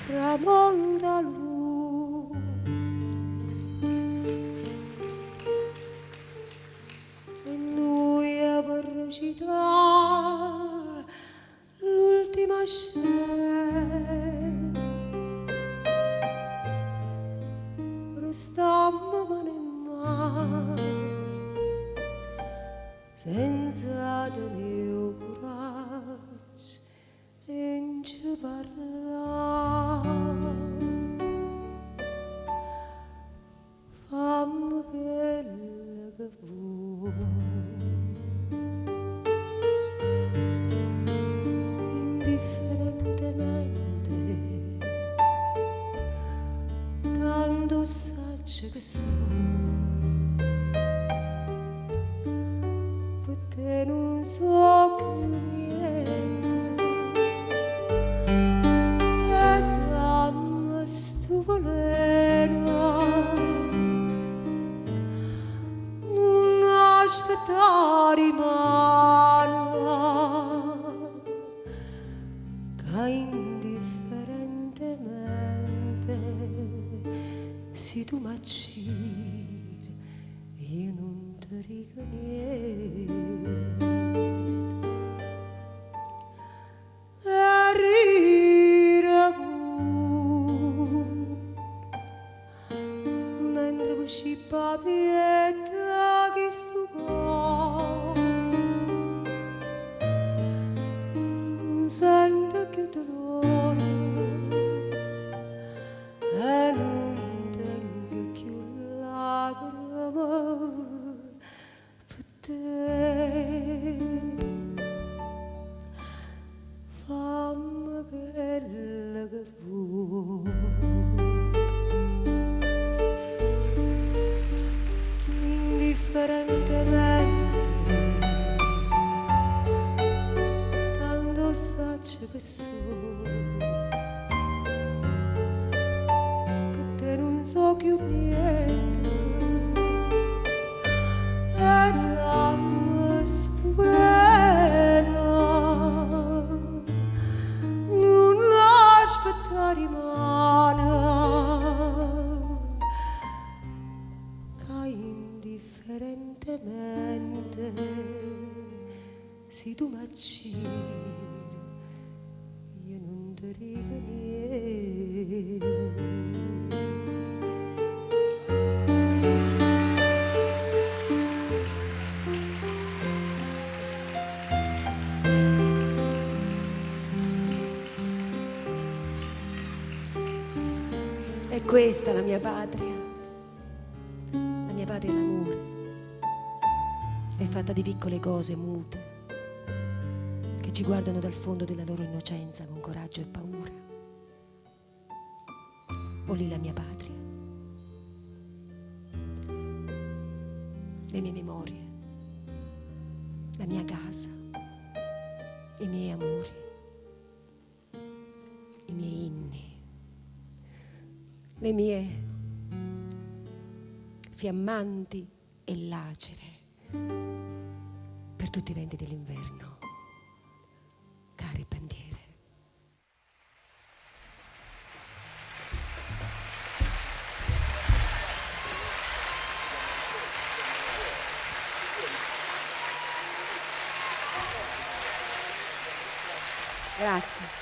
tramonta lui e noi a recitare l'ultima scena. Restammo mano in mano senza tenere coraggio e non ci parlare. Fammi quello che vuoi, indifferentemente, tanto saggio che sono. Per te non so più niente e dammi sto veleno, non aspettare mano che indifferentemente se tu m'acciri io non ti dico niente. E ride mentre usci papietta che sto cuore non sente più dolore e non tengo più lacrime per te. Fammi quello che vuoi, indifferentemente, tanto saggio che sono. Per te non so più niente e dammi sto veleno, non aspettare male che indifferentemente se tu m'acciri io non ti dico niente. È questa la mia patria. La mia patria è l'amore. È fatta di piccole cose mute che ci guardano dal fondo della loro innocenza con coraggio e paura. O lì la mia patria. Le mie memorie, la mia casa, i miei amori, i miei inni, le mie fiammanti e lacere per tutti i venti dell'inverno, care bandiere. Grazie.